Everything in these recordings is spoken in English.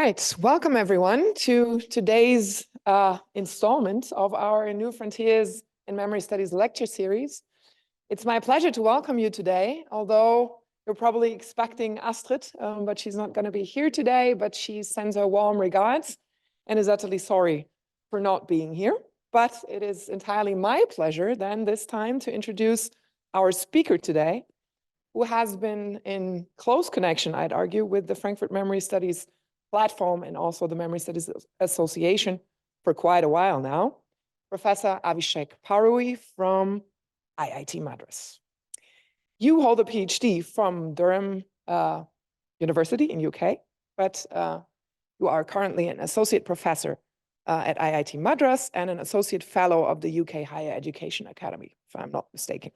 right, welcome everyone to today's installment of our New Frontiers in Memory Studies lecture series. It's my pleasure to welcome you today, although you're probably expecting Astrid, but she's not going to be here today, but she sends her warm regards and is utterly sorry for not being here. But it is entirely my pleasure then this time to introduce our speaker today, who has been in close connection, I'd argue, with the Frankfurt Memory Studies platform and also the Memory Studies Association for quite a while now, Professor Avishek Pauri from IIT Madras. You hold a PhD from Durham University in UK, but you are currently an associate professor at IIT Madras and an associate fellow of the UK Higher Education Academy, if I'm not mistaken.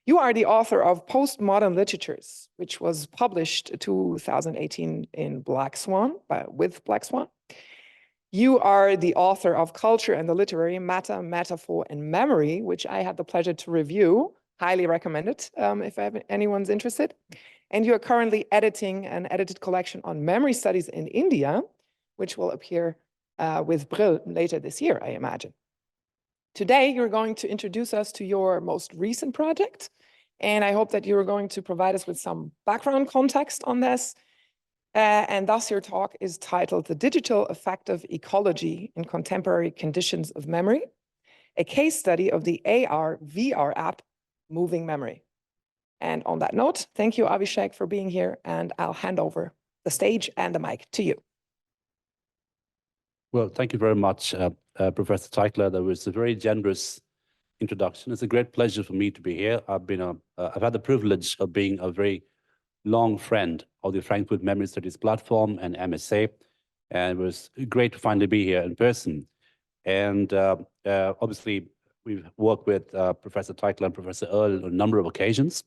You are the author of Postmodern Literatures, which was published 2018 in Black Swan, with Black Swan. You are the author of Culture and the Literary, Matter, Metaphor, and Memory, which I had the pleasure to review. Highly recommend it if anyone's interested. And you are currently editing an edited collection on memory studies in India, which will appear with Brill later this year, I imagine. Today, you're going to introduce us to your most recent project, and I hope that you're going to provide us with some background context on this. And thus, your talk is titled The Digital Affective Ecology in Contemporary Conditions of Memory, a case study of the AR/VR app MovingMemory. And on that note, thank you, Avishek, for being here, and I'll hand over the stage and the mic to you. Well, thank you very much, Professor Teichler. That was a very generous introduction. It's a great pleasure for me to be here. I've had the privilege of being a very long friend of the Frankfurt Memory Studies platform and MSA, and it was great to finally be here in person. And obviously, we've worked with Professor Teichler and Professor Earl on a number of occasions.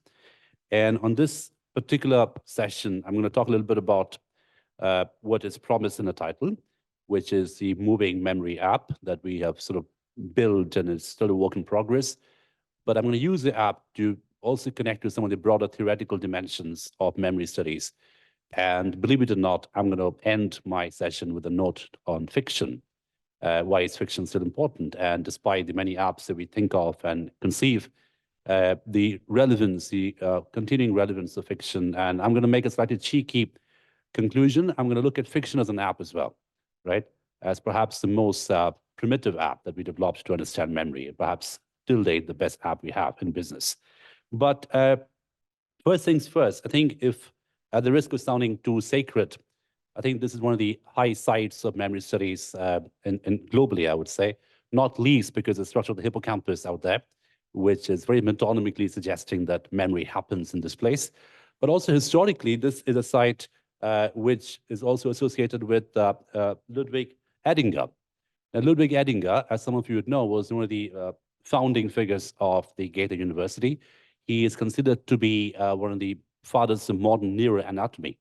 And on this particular session, I'm going to talk a little bit about what is promised in the title, which is the Moving Memory app that we have sort of built, and it's still a work in progress. But I'm going to use the app to also connect to some of the broader theoretical dimensions of memory studies. And believe it or not, I'm going to end my session with a note on fiction. Why is fiction still important? And despite the many apps that we think of and conceive, the relevance, the continuing relevance of fiction. And I'm going to make a slightly cheeky conclusion. I'm going to look at fiction as an app as well, right? As perhaps the most primitive app that we developed to understand memory, perhaps till date the best app we have in business. But first things first, I think if at the risk of sounding too sacred, I think this is one of the high sites of memory studies and globally, I would say, not least because the structure of the hippocampus out there, which is very metonymically suggesting that memory happens in this place. But also historically, this is a site which is also associated with Ludwig Edinger. And Ludwig Edinger, as some of you would know, was one of the founding figures of the Goethe University. He is considered to be one of the fathers of modern neuroanatomy.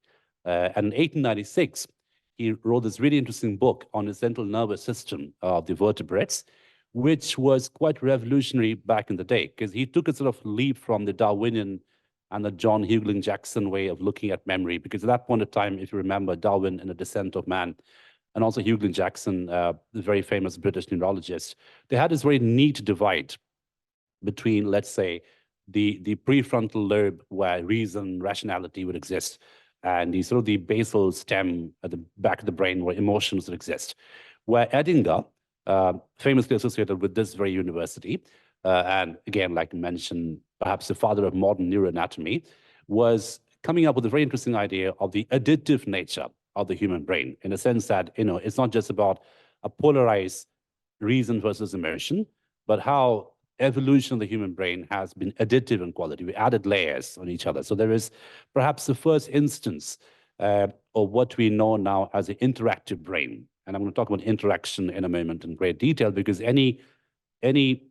And in 1896, he wrote this really interesting book on the central nervous system of the vertebrates, which was quite revolutionary back in the day, because he took a sort of leap from the Darwinian and the John Hughlin-Jackson way of looking at memory, because at that point of time, if you remember Darwin and the Descent of Man, and also Hughlin-Jackson, the very famous British neurologist, they had this very neat divide between, let's say, the prefrontal lobe where reason, rationality would exist, and the sort of the basal stem at the back of the brain where emotions would exist. Where Edinger, famously associated with this very university, and again, like I mentioned, perhaps the father of modern neuroanatomy, was coming up with a very interesting idea of the additive nature of the human brain, in a sense that, it's not just about a polarized reason versus emotion, but how evolution of the human brain has been additive in quality. We added layers on each other. So there is perhaps the first instance of what we know now as an interactive brain. And I'm going to talk about interaction in a moment in great detail, because any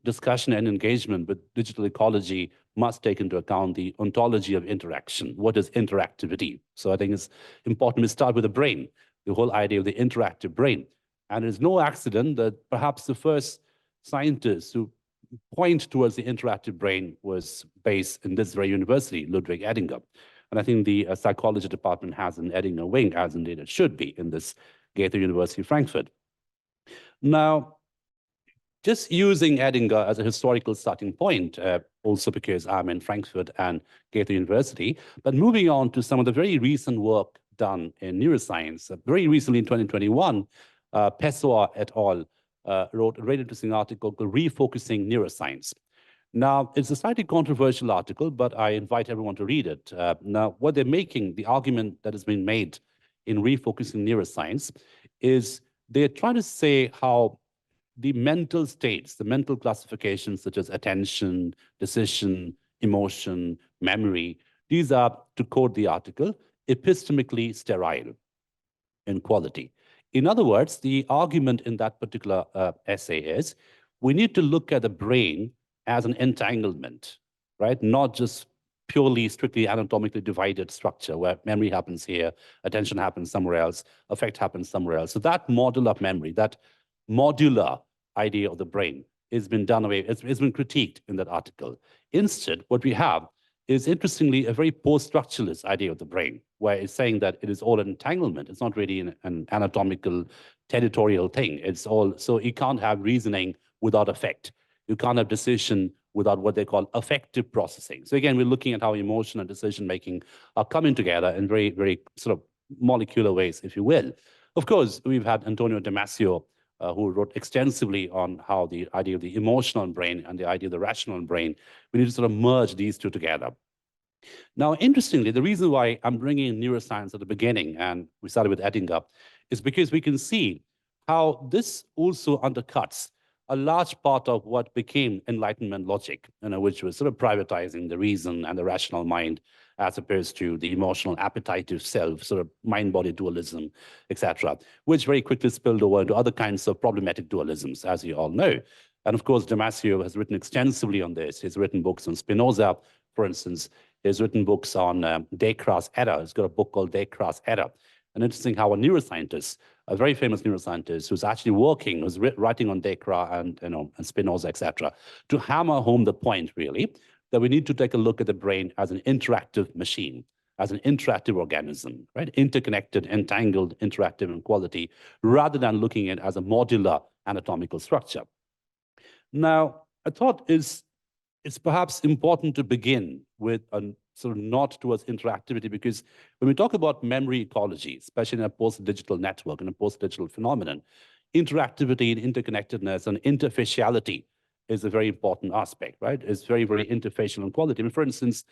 discussion and engagement with digital ecology must take into account the ontology of interaction. What is interactivity? So I think it's important to start with the brain, the whole idea of the interactive brain. And it's no accident that perhaps the first scientists who point towards the interactive brain was based in this very university, Ludwig Edinger. And I think the psychology department has an Edinger wing, as indeed it should be, in this Goethe University Frankfurt. Now, just using Edinger as a historical starting point, also because I'm in Frankfurt and Goethe University, but moving on to some of the very recent work done in neuroscience. Very recently in 2021, Pessoa et al. Wrote a very interesting article called Refocusing Neuroscience. Now, it's a slightly controversial article, but I invite everyone to read it. Now, what they're making, the argument that has been made in refocusing neuroscience, is they're trying to say how the mental states, the mental classifications such as attention, decision, emotion, memory, these are, to quote the article, epistemically sterile in quality. In other words, the argument in that particular essay is we need to look at the brain as an entanglement, right? Not just purely, strictly anatomically divided structure where memory happens here, attention happens somewhere else, affect happens somewhere else. So that model of memory, that modular idea of the brain has been done away, it's been critiqued in that article. Instead, what we have is, interestingly, a very post-structuralist idea of the brain, where it's saying that it is all an entanglement. It's not really an anatomical, territorial thing. It's all, so you can't have reasoning without affect. You can't have decision without what they call affective processing. So again, we're looking at how emotion and decision-making are coming together in very, very sort of molecular ways, if you will. Of course, we've had Antonio Damasio, who wrote extensively on how the idea of the emotional brain and the idea of the rational brain, we need to sort of merge these two together. Now, interestingly, the reason why I'm bringing in neuroscience at the beginning, and we started with Edinger, is because we can see how this also undercuts a large part of what became Enlightenment logic, which was sort of privatizing the reason and the rational mind, as opposed to the emotional appetitive self, sort of mind-body dualism, etc., which very quickly spilled over into other kinds of problematic dualisms, as you all know. And of course, Damasio has written extensively on this. He's written books on Spinoza, for instance. He's written books on Descartes' error. He's got a book called Descartes' error. And interesting how a neuroscientist, a very famous neuroscientist who's actually working, who's writing on Descartes and Spinoza, etc., to hammer home the point, really, that we need to take a look at the brain as an interactive machine, as an interactive organism, right? Interconnected, entangled, interactive in quality, rather than looking at it as a modular anatomical structure. Now, I thought it's perhaps important to begin with a sort of nod towards interactivity, because when we talk about memory ecology, especially in a post-digital network and a post-digital phenomenon, interactivity and interconnectedness and interfaciality is a very important aspect, right? It's very, very interfacial in quality. I mean, for instance,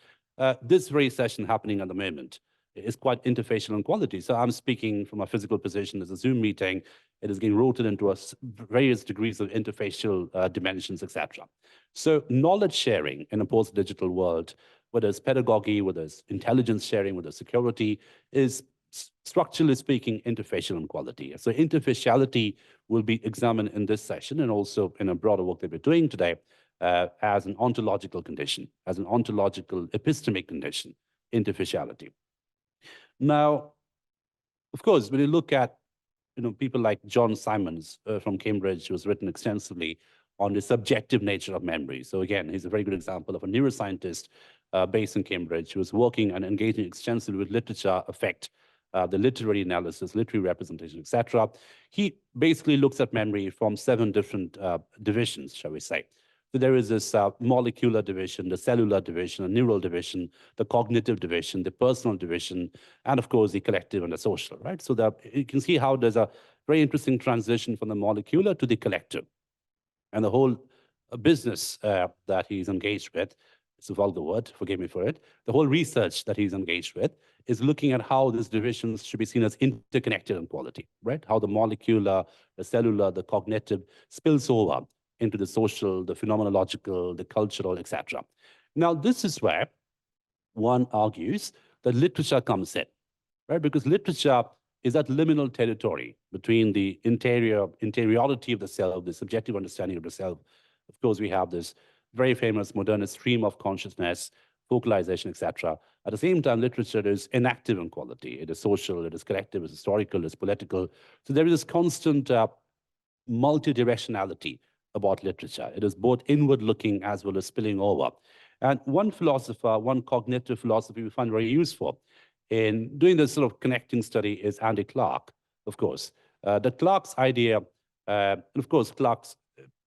this very session happening at the moment is quite interfacial in quality. So I'm speaking from a physical position as a Zoom meeting. It is getting routed into various degrees of interfacial dimensions, etc. So knowledge sharing in a post-digital world, whether it's pedagogy, whether it's intelligence sharing, whether it's security, is structurally speaking interfacial in quality. So interfaciality will be examined in this session and also in a broader work that we're doing today as an ontological condition, as an ontological epistemic condition, interfaciality. Now, of course, when you look at people like John Simons from Cambridge, who has written extensively on the subjective nature of memory. So again, he's a very good example of a neuroscientist based in Cambridge who is working and engaging extensively with literature, affect, the literary analysis, literary representation, etc. He basically looks at memory from 7 different divisions, shall we say. So there is this molecular division, the cellular division, the neural division, the cognitive division, the personal division, and of course the collective and the social, right? So that you can see how there's a very interesting transition from the molecular to the collective. And the whole business that he's engaged with, it's a vulgar word, forgive me for it, the whole research that he's engaged with is looking at how these divisions should be seen as interconnected in quality, right? How the molecular, the cellular, the cognitive spills over into the social, the phenomenological, the cultural, etc. Now, this is where one argues that literature comes in, right? Because literature is that liminal territory between the interiority of the self, the subjective understanding of the self. Of course, we have this very famous modernist stream of consciousness, focalization, etc. At the same time, literature is inactive in quality. It is social, it is collective, it is historical, it is political. So there is this constant multi-directionality about literature. It is both inward-looking as well as spilling over. And one philosopher, one cognitive philosophy we find very useful in doing this sort of connecting study is Andy Clark, of course. The Clark's idea, and of course, Clark's,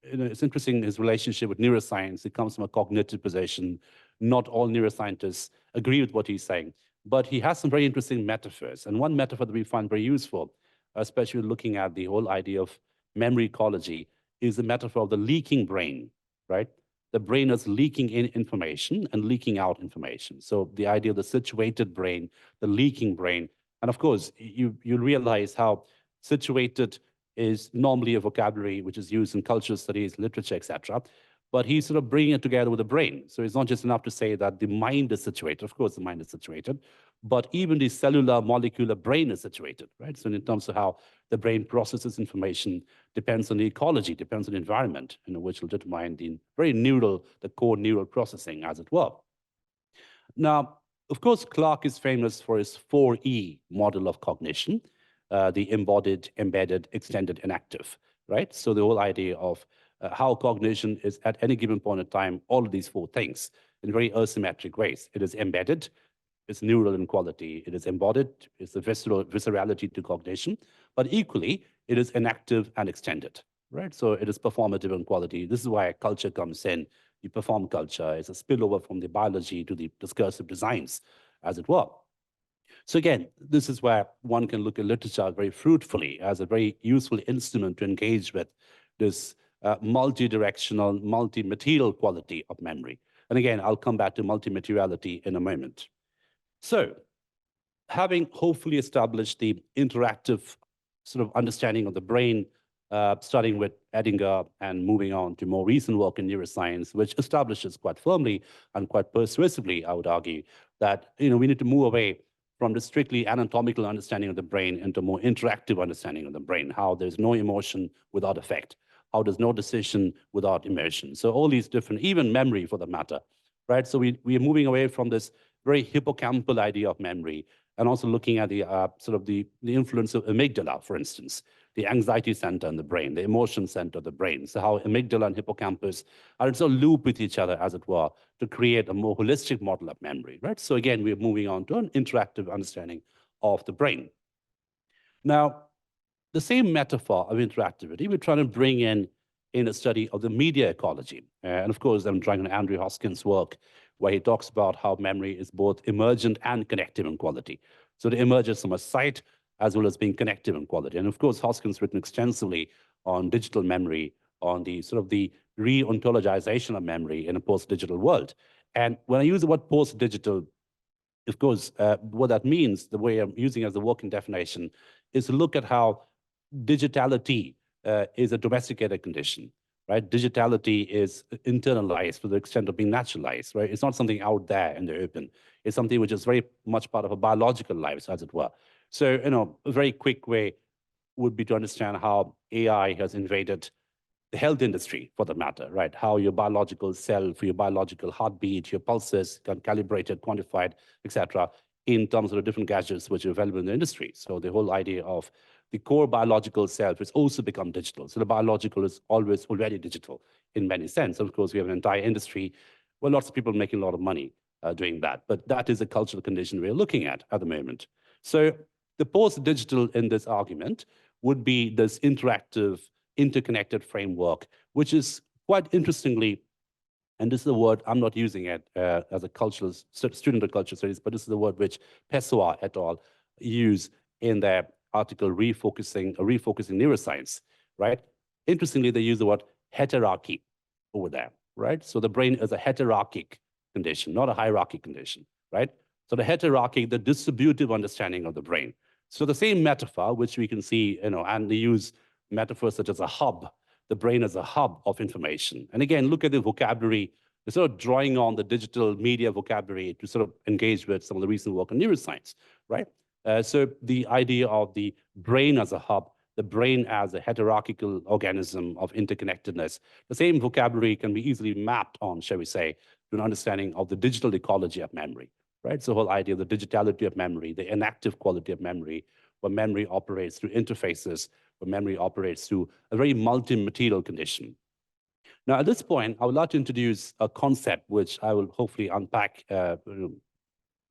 it's interesting his relationship with neuroscience. It comes from a cognitive position. Not all neuroscientists agree with what he's saying, but he has some very interesting metaphors. And one metaphor that we find very useful, especially looking at the whole idea of memory ecology, is the metaphor of the leaking brain, right? The brain is leaking in information and leaking out information. So the idea of the situated brain, the leaking brain, and of course, you realize how situated is normally a vocabulary which is used in cultural studies, literature, etc. But he's sort of bringing it together with the brain. So it's not just enough to say that the mind is situated. Of course, the mind is situated, but even the cellular, molecular brain is situated, right? So in terms of how the brain processes information depends on the ecology, depends on the environment, which will determine the very neural, the core neural processing, as it were. Now, of course, Clark is famous for his 4E model of cognition, the embodied, embedded, extended, and active, right? So the whole idea of how cognition is at any given point in time, all of these four things in very asymmetric ways. It is embedded, it's neural in quality, it is embodied, it's the viscerality to cognition, but equally, it is inactive and extended, right? So it is performative in quality. This is why culture comes in. You perform culture. It's a spillover from the biology to the discursive designs, as it were. So again, this is where one can look at literature very fruitfully as a very useful instrument to engage with this multi-directional, multi-material quality of memory. And again, I'll come back to multi-materiality in a moment. So having hopefully established the interactive sort of understanding of the brain, starting with Edinger and moving on to more recent work in neuroscience, which establishes quite firmly and quite persuasively, I would argue, that we need to move away from the strictly anatomical understanding of the brain into more interactive understanding of the brain, how there's no emotion without affect, how there's no decision without immersion. So all these different, even memory for the matter, right? So we are moving away from this very hippocampal idea of memory and also looking at the sort of the influence of amygdala, for instance, the anxiety center in the brain, the emotion center of the brain. So how amygdala and hippocampus are in sort of loop with each other, as it were, to create a more holistic model of memory, right? So again, we're moving on to an interactive understanding of the brain. Now, the same metaphor of interactivity, we're trying to bring in a study of the media ecology. And of course, I'm drawing on Andrew Hoskins' work, where he talks about how memory is both emergent and connective in quality. So it emerges from a site as well as being connective in quality. And of course, Hoskins written extensively on digital memory, on the sort of the re-ontologization of memory in a post-digital world. And when I use the word post-digital, of course, what that means, the way I'm using it as a working definition, is to look at how digitality is a domesticated condition, right? Digitality is internalized to the extent of being naturalized, right? It's not something out there in the open. It's something which is very much part of a biological life, as it were. So, a very quick way would be to understand how AI has invaded the health industry, for the matter, right? How your biological self, your biological heartbeat, your pulses can calibrated, quantified, etc., in terms of the different gadgets which are available in the industry. So the whole idea of the core biological self has also become digital. So the biological is always already digital in many sense. Of course, we have an entire industry where lots of people are making a lot of money doing that. But that is a cultural condition we're looking at the moment. So the post-digital in this argument would be this interactive, interconnected framework, which is quite interestingly, and this is a word, I'm not using it as a cultural student of cultural studies, but this is the word which Pessoa et al. Use in their article refocusing neuroscience, right? Interestingly, they use the word heterarchy over there, right? So the brain is a heterarchic condition, not a hierarchic condition, right? So the heterarchy, the distributive understanding of the brain. So the same metaphor, which we can see, and they use metaphors such as a hub, the brain as a hub of information. And again, look at the vocabulary. They're sort of drawing on the digital media vocabulary to sort of engage with some of the recent work in neuroscience, right? So the idea of the brain as a hub, the brain as a heterarchical organism of interconnectedness, the same vocabulary can be easily mapped on, shall we say, to an understanding of the digital ecology of memory, right? So the whole idea of the digitality of memory, the inactive quality of memory, where memory operates through interfaces, where memory operates through a very multi-material condition. Now, at this point, I would like to introduce a concept which I will hopefully unpack,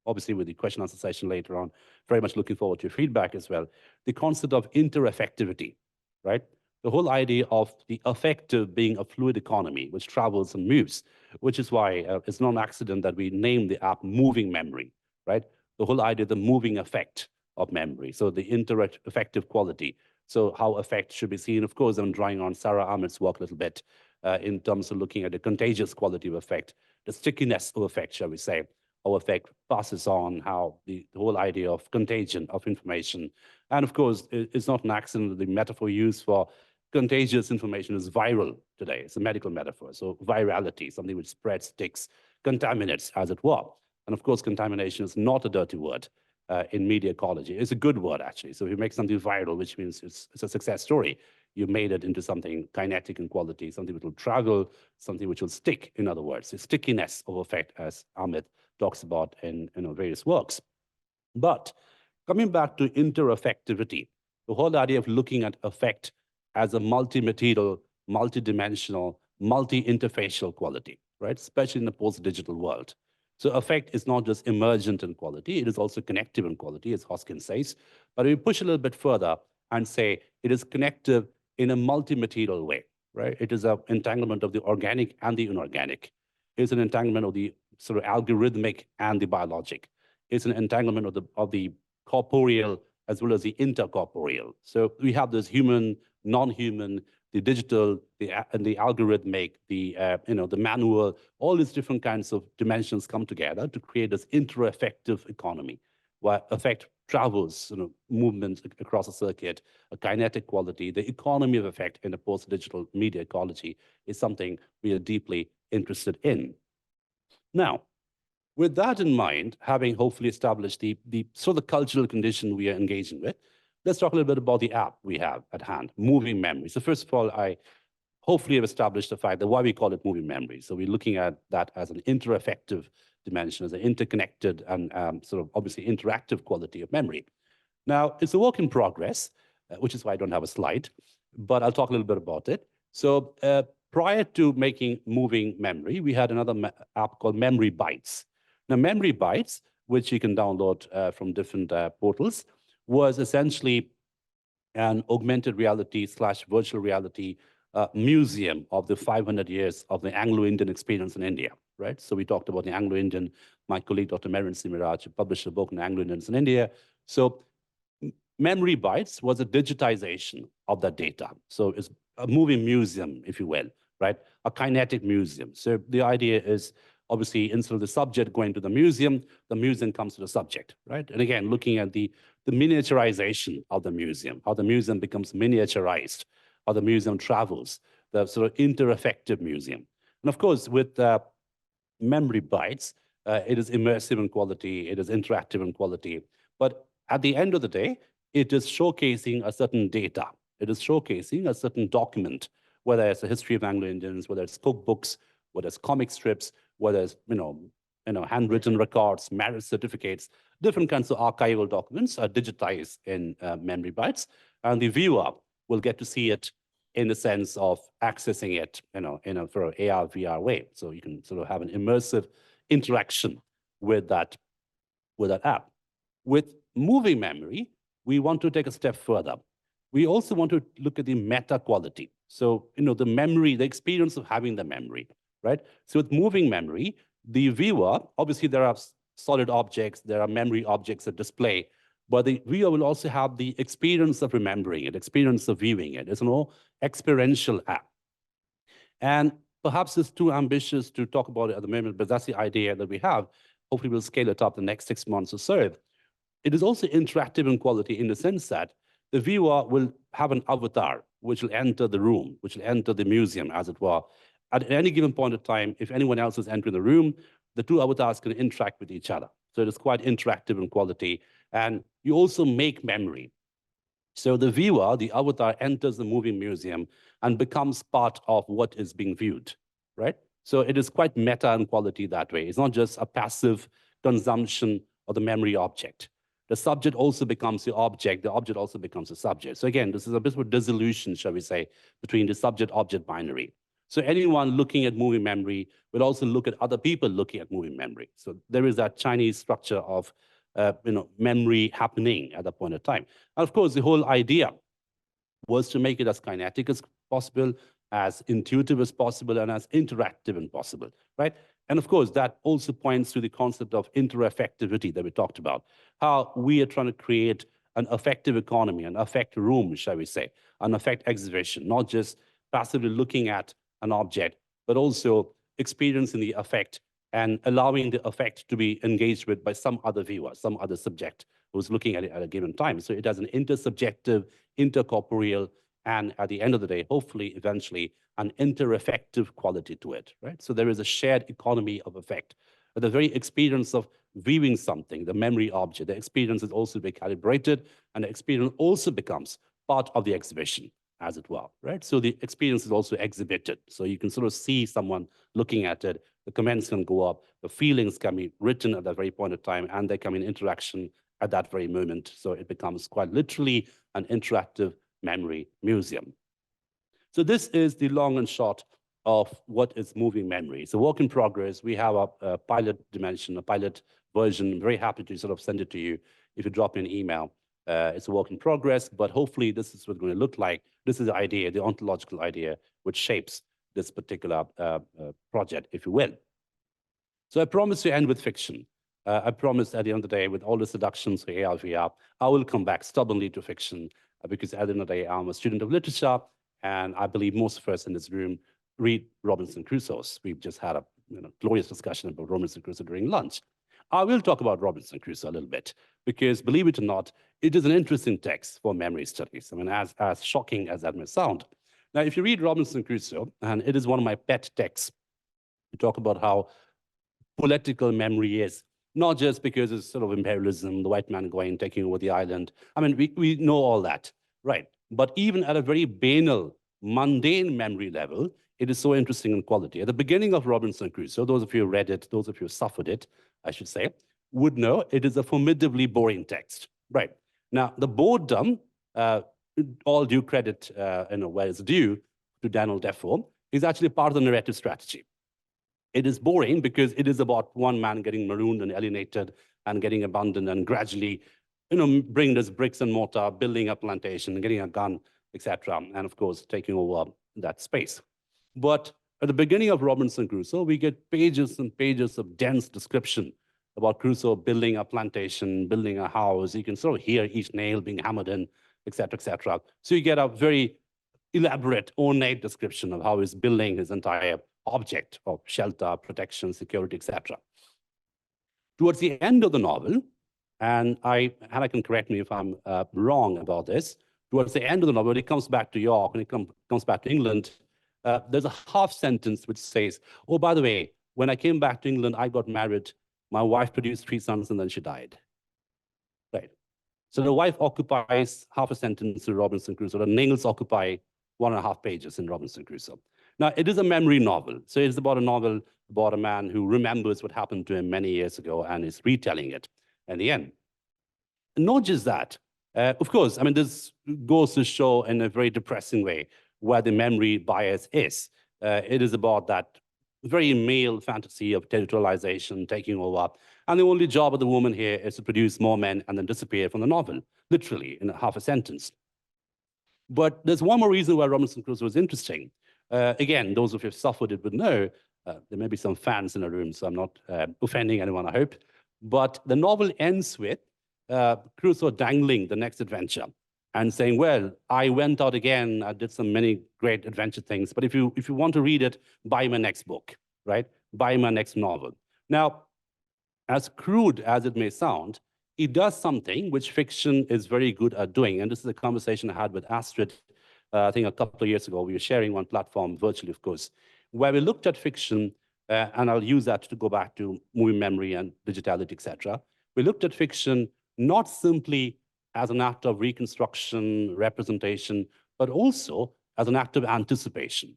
obviously with the question answer session later on. Very much looking forward to your feedback as well. The concept of interaffectivity, right? The whole idea of the affective being a fluid economy, which travels and moves, which is why it's not an accident that we named the app Moving Memory, right? The whole idea, the moving effect of memory. So the interaffective quality. So how affect should be seen. Of course, I'm drawing on Sarah Ahmed's work a little bit in terms of looking at the contagious quality of effect, the stickiness of effect, shall we say, how effect passes on, how the whole idea of contagion of information. And of course, it's not an accident that the metaphor used for contagious information is viral today. It's a medical metaphor. So virality, something which spreads, sticks, contaminates, as it were. And of course, contamination is not a dirty word in media ecology. It's a good word, actually. So if you make something viral, which means it's a success story, you made it into something kinetic in quality, something which will travel, something which will stick, in other words, the stickiness of effect, as Ahmed talks about in various works. But coming back to interaffectivity, the whole idea of looking at effect as a multi-material, multi-dimensional, multi-interfacial quality, right? Especially in the post-digital world. So effect is not just emergent in quality, it is also connective in quality, as Hoskin says. But we push a little bit further and say it is connective in a multi-material way, right? It is an entanglement of the organic and the inorganic. It's an entanglement of the sort of algorithmic and the biologic. It's an entanglement of the corporeal as well as the intercorporeal. So we have this human, non-human, the digital, and the algorithmic, the manual, all these different kinds of dimensions come together to create this interaffective economy, where effect travels, movement across a circuit, a kinetic quality. The economy of effect in a post-digital media ecology is something we are deeply interested in. Now, with that in mind, having hopefully established the sort of cultural condition we are engaging with, let's talk a little bit about the app we have at hand, Moving Memory. So first of all, I hopefully have established the fact that why we call it Moving Memory. So we're looking at that as an interaffective dimension, as an interconnected and sort of obviously interactive quality of memory. Now, it's a work in progress, which is why I don't have a slide, but I'll talk a little bit about it. So prior to making Moving Memory, we had another app called Memory Bytes. Now, Memory Bytes, which you can download from different portals, was essentially an augmented reality / virtual reality museum of the 500 years of the Anglo-Indian experience in India, right? So we talked about the Anglo-Indian. My colleague, Dr. Merin Simiraj, published a book on Anglo-Indians in India. So Memory Bytes was a digitization of that data. So it's a moving museum, if you will, right? A kinetic museum. So the idea is, obviously, instead of the subject going to the museum comes to the subject, right? And again, looking at the miniaturization of the museum, how the museum becomes miniaturized, how the museum travels, the sort of interaffective museum. And of course, with Memory Bytes, it is immersive in quality, it is interactive in quality. But at the end of the day, it is showcasing a certain data. It is showcasing a certain document, whether it's a history of Anglo-Indians, whether it's cookbooks, whether it's comic strips, whether it's handwritten records, marriage certificates, different kinds of archival documents are digitized in Memory Bytes, and the viewer will get to see it in the sense of accessing it, for an AR, VR way. So you can sort of have an immersive interaction with that app. With Moving Memory, we want to take a step further. We also want to look at the meta quality. So, the memory, the experience of having the memory, right? So with Moving Memory, the viewer, obviously there are solid objects, there are memory objects that display, but the viewer will also have the experience of remembering it, experience of viewing it. It's an all experiential app. And perhaps it's too ambitious to talk about it at the moment, but that's the idea that we have. Hopefully we'll scale it up the next 6 months or so. It is also interactive in quality in the sense that the viewer will have an avatar which will enter the room, which will enter the museum, as it were. At any given point of time, if anyone else is entering the room, the two avatars can interact with each other. So it is quite interactive in quality. And you also make memory. So the viewer, the avatar, enters the moving museum and becomes part of what is being viewed, right? So it is quite meta in quality that way. It's not just a passive consumption of the memory object. The subject also becomes the object also becomes the subject. So again, this is a bit of a dissolution, shall we say, between the subject-object binary. So anyone looking at moving memory will also look at other people looking at moving memory. So there is that Chinese structure of memory happening at that point of time. And of course, the whole idea was to make it as kinetic as possible, as intuitive as possible, and as interactive as possible, right? And of course, that also points to the concept of interaffectivity that we talked about, how we are trying to create an affective economy, an affect room, shall we say, an affect exhibition, not just passively looking at an object, but also experiencing the affect and allowing the affect to be engaged with by some other viewer, some other subject who's looking at it at a given time. So it has an intersubjective, intercorporeal, and at the end of the day, hopefully, eventually, an interaffective quality to it, right? So there is a shared economy of affect. But the very experience of viewing something, the memory object, the experience is also be calibrated, and the experience also becomes part of the exhibition, as it were, right? So the experience is also exhibited. So you can sort of see someone looking at it, the comments can go up, the feelings can be written at that very point of time, and they come in interaction at that very moment. So it becomes quite literally an interactive memory museum. So this is the long and short of what is moving memory. It's a work in progress. We have a pilot dimension, a pilot version. I'm very happy to sort of send it to you if you drop me an email. It's a work in progress, but hopefully this is what it's going to look like. This is the idea, the ontological idea, which shapes this particular project, if you will. So I promise to end with fiction. I promise at the end of the day, with all the seductions for AR, VR, I will come back stubbornly to fiction because at the end of the day, I'm a student of literature, and I believe most of us in this room read Robinson Crusoe's. We've just had a glorious discussion about Robinson Crusoe during lunch. I will talk about Robinson Crusoe a little bit because, believe it or not, it is an interesting text for memory studies. I mean, as shocking as that may sound. Now, if you read Robinson Crusoe, and it is one of my pet texts, we talk about how political memory is, not just because it's sort of imperialism, the white man going, taking over the island. I mean, we know all that, right? But even at a very banal, mundane memory level, it is so interesting in quality. At the beginning of Robinson Crusoe, those of you who read it, those of you who suffered it, I should say, would know it is a formidably boring text, right? Now, the boredom, all due credit, where it's due to Daniel Defoe, is actually part of the narrative strategy. It is boring because it is about one man getting marooned and alienated and getting abandoned and gradually, bringing this bricks and mortar, building a plantation, getting a gun, etc., and of course, taking over that space. But at the beginning of Robinson Crusoe, we get pages and pages of dense description about Crusoe building a plantation, building a house. You can sort of hear each nail being hammered in, etc., etc. So you get a very elaborate, ornate description of how he's building his entire object of shelter, protection, security, etc. Towards the end of the novel, and Hannah can correct me if I'm wrong about this, towards the end of the novel, when he comes back to York, when he comes back to England, there's a half sentence which says, oh, by the way, when I came back to England, I got married, my wife produced 3 sons, and then she died. Right. So the wife occupies half a sentence in Robinson Crusoe. The nails occupy 1.5 pages in Robinson Crusoe. Now, it is a memory novel. So it's about a novel about a man who remembers what happened to him many years ago and is retelling it in the end. Not just that. Of course, I mean, this goes to show in a very depressing way where the memory bias is. It is about that very male fantasy of territorialization taking over. And the only job of the woman here is to produce more men and then disappear from the novel, literally in half a sentence. But there's one more reason why Robinson Crusoe was interesting. Again, those of you who suffered it would know, there may be some fans in the room, so I'm not offending anyone, I hope. But the novel ends with Crusoe dangling the next adventure and saying, well, I went out again, I did some many great adventure things, but if you want to read it, buy my next book, right? Buy my next novel. Now, as crude as it may sound, it does something which fiction is very good at doing. And this is a conversation I had with Astrid, I think a couple of years ago. We were sharing one platform, virtually, of course, where we looked at fiction, and I'll use that to go back to moving memory and digitality, etc. We looked at fiction not simply as an act of reconstruction, representation, but also as an act of anticipation,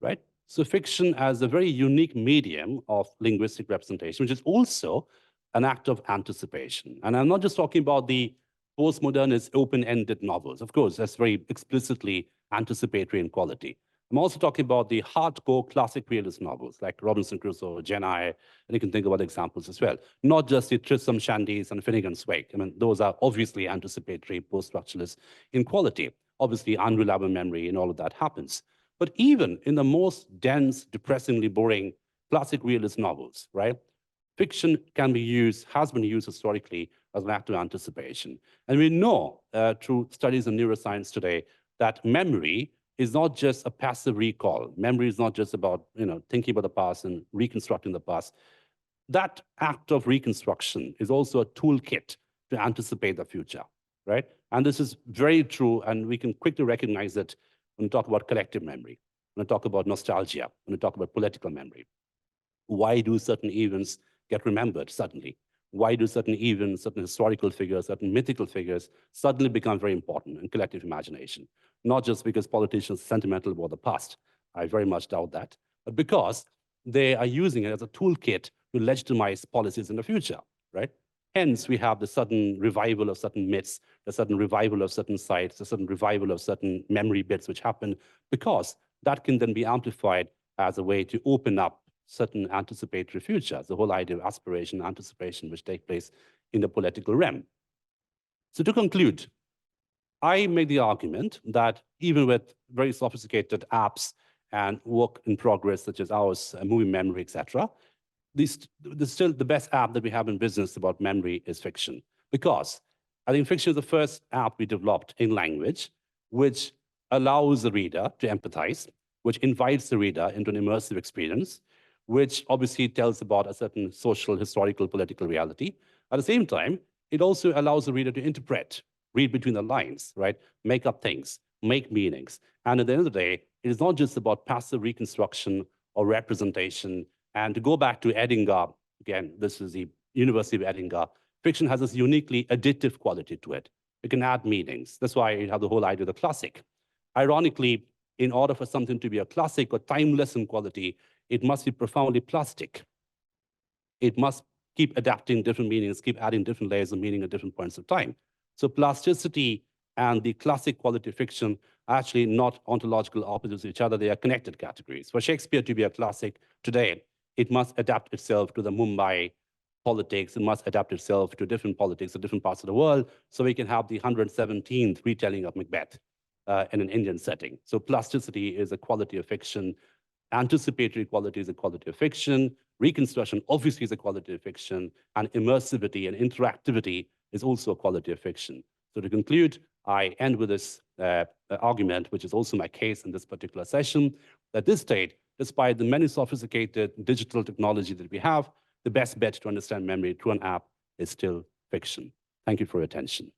right? So fiction as a very unique medium of linguistic representation, which is also an act of anticipation. And I'm not just talking about the postmodernist open-ended novels. Of course, that's very explicitly anticipatory in quality. I'm also talking about the hardcore classic realist novels like Robinson Crusoe, Jane Eyre, and you can think about examples as well. Not just the Tristram Shandy's and Finnegan's Wake. I mean, those are obviously anticipatory, post-structuralist in quality. Obviously, unreliable memory and all of that happens. But even in the most dense, depressingly boring classic realist novels, right? Fiction can be used, has been used historically as an act of anticipation. And we know through studies in neuroscience today that memory is not just a passive recall. Memory is not just about thinking about the past and reconstructing the past. That act of reconstruction is also a toolkit to anticipate the future, right? And this is very true, and we can quickly recognize it when we talk about collective memory, when we talk about nostalgia, when we talk about political memory. Why do certain events get remembered suddenly? Why do certain events, certain historical figures, certain mythical figures suddenly become very important in collective imagination? Not just because politicians are sentimental about the past, I very much doubt that, but because they are using it as a toolkit to legitimize policies in the future, right? Hence, we have the sudden revival of certain myths, the sudden revival of certain sites, the sudden revival of certain memory bits which happen, because that can then be amplified as a way to open up certain anticipatory futures, the whole idea of aspiration, anticipation, which take place in the political realm. So to conclude, I make the argument that even with very sophisticated apps and work in progress, such as ours, movie memory, etc., still the best app that we have in business about memory is fiction. Because I think fiction is the first app we developed in language, which allows the reader to empathize, which invites the reader into an immersive experience, which obviously tells about a certain social, historical, political reality. At the same time, it also allows the reader to interpret, read between the lines, right? Make up things, make meanings. And at the end of the day, it is not just about passive reconstruction or representation. And to go back to Edinburgh, again, this is the University of Edinburgh, fiction has this uniquely additive quality to it. It can add meanings. That's why you have the whole idea of the classic. Ironically, in order for something to be a classic or timeless in quality, it must be profoundly plastic. It must keep adapting different meanings, keep adding different layers of meaning at different points of time. So plasticity and the classic quality fiction are actually not ontological opposites of each other. They are connected categories. For Shakespeare to be a classic today, it must adapt itself to the Mumbai politics. It must adapt itself to different politics of different parts of the world, so we can have the 117th retelling of Macbeth in an Indian setting. So plasticity is a quality of fiction. Anticipatory quality is a quality of fiction. Reconstruction obviously is a quality of fiction. And immersivity and interactivity is also a quality of fiction. So to conclude, I end with this argument, which is also my case in this particular session, that this state, despite the many sophisticated digital technology that we have, the best bet to understand memory through an app is still fiction. Thank you for your attention.